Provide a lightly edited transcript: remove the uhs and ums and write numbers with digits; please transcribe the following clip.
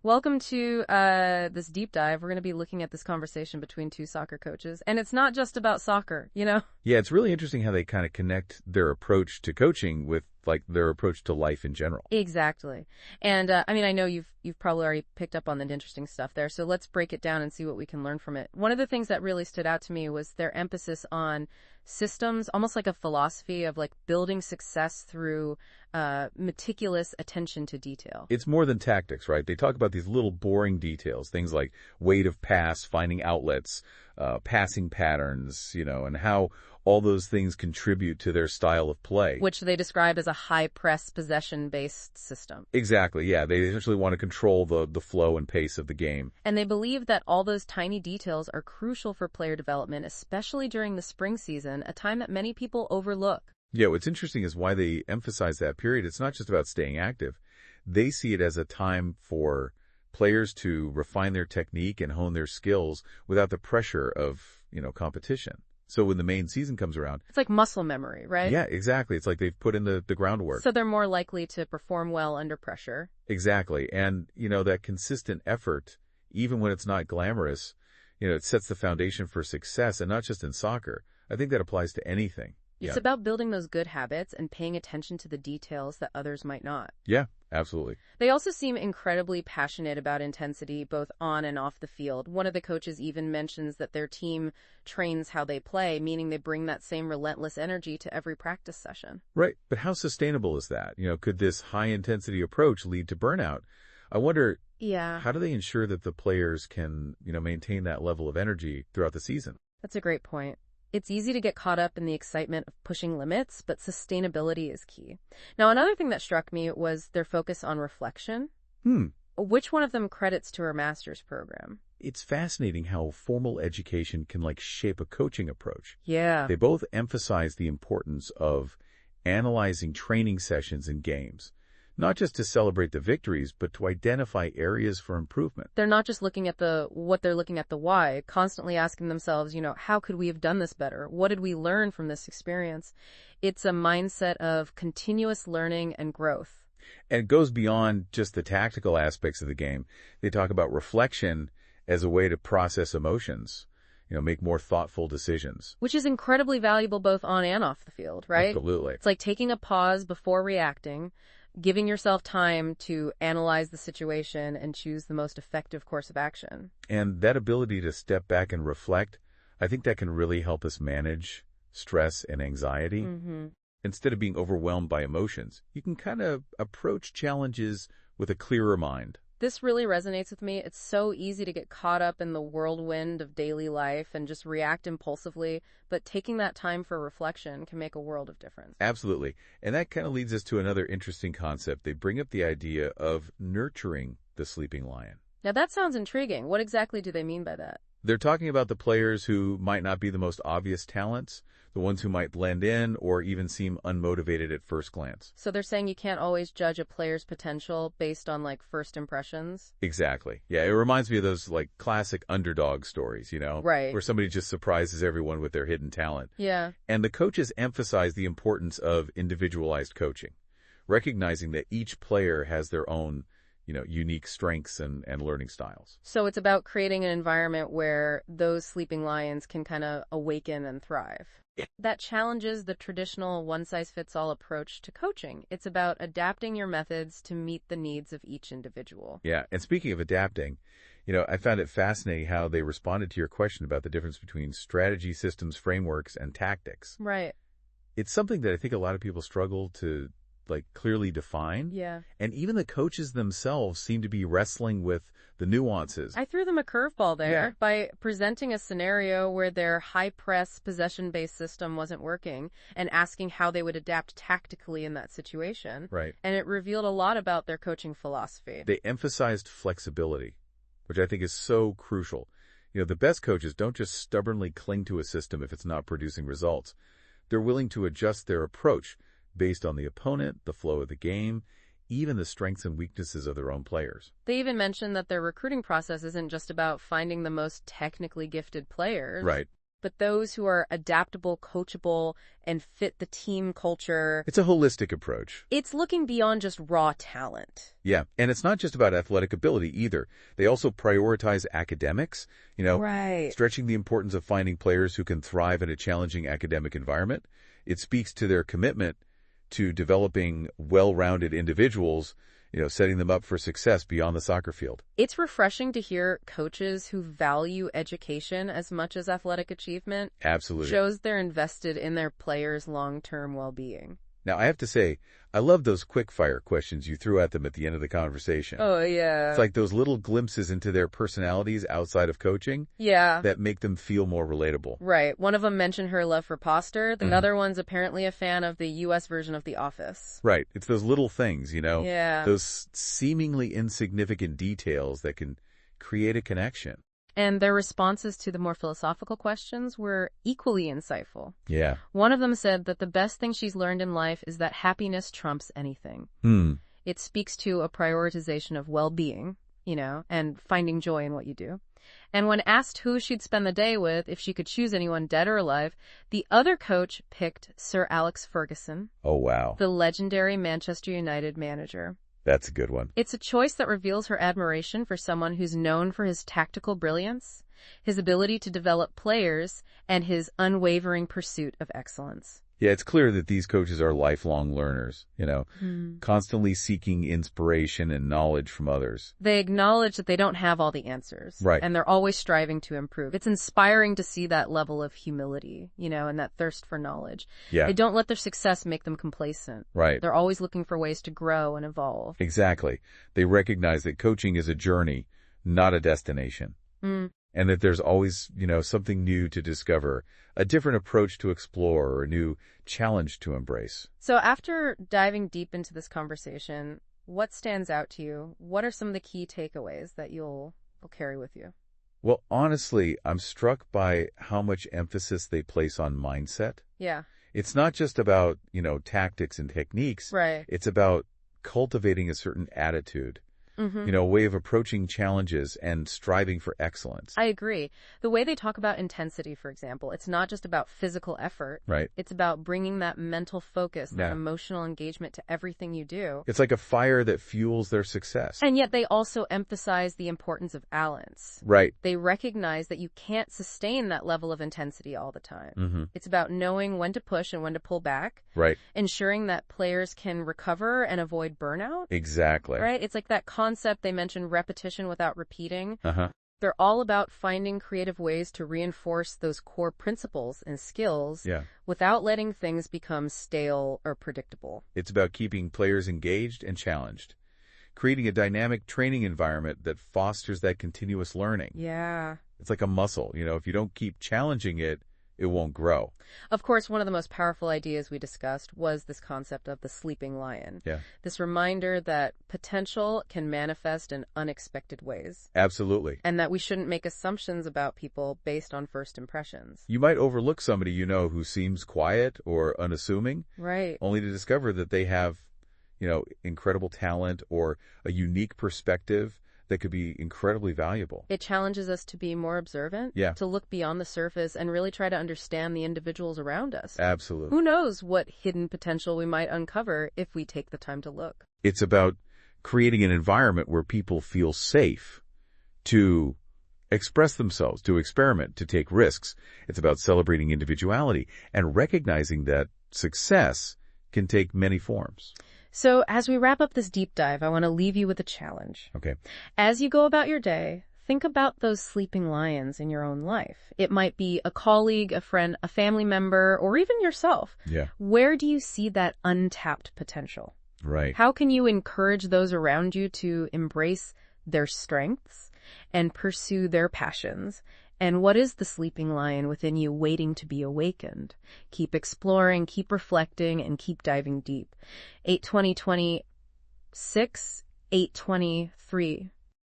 Welcome to this deep dive. We're going to be looking at this conversation between two soccer coaches. And it's not just about soccer, you know? Yeah, it's really interesting how they kind of connect their approach to coaching with like their approach to life in general. Exactly. And I know you've probably already picked up on the interesting stuff there. So let's break it down and see what we can learn from it. One of the things that really stood out to me was their emphasis on systems, almost like a philosophy of like building success through meticulous attention to detail. It's more than tactics, right? They talk about these little boring details, things like weight of pass, finding outlets, passing patterns, and how all those things contribute to their style of play. Which they described as a high-press, possession-based system. Exactly, yeah. They essentially want to control the flow and pace of the game. And they believe that all those tiny details are crucial for player development, especially during the spring season, a time that many people overlook. Yeah, what's interesting is why they emphasize that period. It's not just about staying active. They see it as a time for players to refine their technique and hone their skills without the pressure of, competition. So when the main season comes around... It's like muscle memory, right? Yeah, exactly. It's like they've put in the groundwork. So they're more likely to perform well under pressure. Exactly. And, that consistent effort, even when it's not glamorous, it sets the foundation for success, and not just in soccer. I think that applies to anything. It's about building those good habits and paying attention to the details that others might not. Yeah, absolutely. They also seem incredibly passionate about intensity, both on and off the field. One of the coaches even mentions that their team trains how they play, meaning they bring that same relentless energy to every practice session. Right. But how sustainable is that? Could this high-intensity approach lead to burnout? I wonder, how do they ensure that the players can, maintain that level of energy throughout the season? That's a great point. It's easy to get caught up in the excitement of pushing limits, but sustainability is key. Now, another thing that struck me was their focus on reflection. Which one of them credits to her master's program? It's fascinating how formal education can shape a coaching approach. Yeah. They both emphasize the importance of analyzing training sessions and games, not just to celebrate the victories, but to identify areas for improvement. They're not just looking at the why, constantly asking themselves, how could we have done this better? What did we learn from this experience? It's a mindset of continuous learning and growth. And it goes beyond just the tactical aspects of the game. They talk about reflection as a way to process emotions, make more thoughtful decisions. Which is incredibly valuable both on and off the field, right? Absolutely. It's like taking a pause before reacting, giving yourself time to analyze the situation and choose the most effective course of action. And that ability to step back and reflect, I think that can really help us manage stress and anxiety. Instead of being overwhelmed by emotions, you can kind of approach challenges with a clearer mind. This really resonates with me. It's so easy to get caught up in the whirlwind of daily life and just react impulsively, but taking that time for reflection can make a world of difference. Absolutely. And that kind of leads us to another interesting concept. They bring up the idea of nurturing the sleeping lion. Now that sounds intriguing. What exactly do they mean by that? They're talking about the players who might not be the most obvious talents, the ones who might blend in or even seem unmotivated at first glance. So they're saying you can't always judge a player's potential based on first impressions? Exactly. Yeah, it reminds me of those classic underdog stories, Right. Where somebody just surprises everyone with their hidden talent. Yeah. And the coaches emphasize the importance of individualized coaching, recognizing that each player has their own unique strengths and learning styles. So it's about creating an environment where those sleeping lions can kind of awaken and thrive. Yeah. That challenges the traditional one-size-fits-all approach to coaching. It's about adapting your methods to meet the needs of each individual. Yeah, and speaking of adapting, I found it fascinating how they responded to your question about the difference between strategy, systems, frameworks, and tactics. Right. It's something that I think a lot of people struggle to clearly define. Yeah. And even the coaches themselves seem to be wrestling with the nuances. I threw them a curveball there by presenting a scenario where their high-press, possession-based system wasn't working and asking how they would adapt tactically in that situation. Right. And it revealed a lot about their coaching philosophy. They emphasized flexibility, which I think is so crucial. The best coaches don't just stubbornly cling to a system if it's not producing results. They're willing to adjust their approach based on the opponent, the flow of the game, even the strengths and weaknesses of their own players. They even mentioned that their recruiting process isn't just about finding the most technically gifted players. Right. but those who are adaptable, coachable, and fit the team culture. It's a holistic approach. It's looking beyond just raw talent. Yeah, and it's not just about athletic ability either. They also prioritize academics, Right. stretching the importance of finding players who can thrive in a challenging academic environment. It speaks to their commitment to developing well-rounded individuals, setting them up for success beyond the soccer field. It's refreshing to hear coaches who value education as much as athletic achievement. Absolutely. Shows they're invested in their players' long-term well-being. Now, I have to say, I love those quick-fire questions you threw at them at the end of the conversation. Oh, yeah. It's like those little glimpses into their personalities outside of coaching Yeah. that make them feel more relatable. Right. One of them mentioned her love for Poster. The other one's apparently a fan of the U.S. version of The Office. Right. It's those little things, Yeah. those seemingly insignificant details that can create a connection. And their responses to the more philosophical questions were equally insightful. Yeah. One of them said that the best thing she's learned in life is that happiness trumps anything. It speaks to a prioritization of well-being, and finding joy in what you do. And when asked who she'd spend the day with if she could choose anyone dead or alive, the other coach picked Sir Alex Ferguson, Oh, wow. the legendary Manchester United manager. That's a good one. It's a choice that reveals her admiration for someone who's known for his tactical brilliance, his ability to develop players, and his unwavering pursuit of excellence. Yeah, it's clear that these coaches are lifelong learners, constantly seeking inspiration and knowledge from others. They acknowledge that they don't have all the answers. Right. And they're always striving to improve. It's inspiring to see that level of humility, and that thirst for knowledge. Yeah. They don't let their success make them complacent. Right. They're always looking for ways to grow and evolve. Exactly. They recognize that coaching is a journey, not a destination. And that there's always, something new to discover, a different approach to explore, or a new challenge to embrace. So after diving deep into this conversation, what stands out to you? What are some of the key takeaways that you'll carry with you? Well, honestly, I'm struck by how much emphasis they place on mindset. Yeah. It's not just about, tactics and techniques. Right. It's about cultivating a certain attitude. A way of approaching challenges and striving for excellence. I agree. The way they talk about intensity, for example, it's not just about physical effort. Right. It's about bringing that mental focus, that emotional engagement to everything you do. It's like a fire that fuels their success. And yet they also emphasize the importance of balance. Right. They recognize that you can't sustain that level of intensity all the time. It's about knowing when to push and when to pull back. Right. Ensuring that players can recover and avoid burnout. Exactly. Right? It's like that concept they mentioned, repetition without repeating. Uh-huh. They're all about finding creative ways to reinforce those core principles and skills without letting things become stale or predictable. It's about keeping players engaged and challenged, creating a dynamic training environment that fosters that continuous learning. Yeah. It's like a muscle. If you don't keep challenging it, it won't grow. Of course, one of the most powerful ideas we discussed was this concept of the sleeping lion. Yeah. This reminder that potential can manifest in unexpected ways. Absolutely. And that we shouldn't make assumptions about people based on first impressions. You might overlook somebody who seems quiet or unassuming. Right. Only to discover that they have, incredible talent or a unique perspective that could be incredibly valuable. It challenges us to be more observant, to look beyond the surface and really try to understand the individuals around us. Absolutely. Who knows what hidden potential we might uncover if we take the time to look. It's about creating an environment where people feel safe to express themselves, to experiment, to take risks. It's about celebrating individuality and recognizing that success can take many forms. So as we wrap up this deep dive, I want to leave you with a challenge. Okay. As you go about your day, think about those sleeping lions in your own life. It might be a colleague, a friend, a family member, or even yourself. Yeah. Where do you see that untapped potential? Right. How can you encourage those around you to embrace their strengths and pursue their passions? And what is the sleeping lion within you waiting to be awakened? Keep exploring, keep reflecting, and keep diving deep. 8/20/26, 8/23.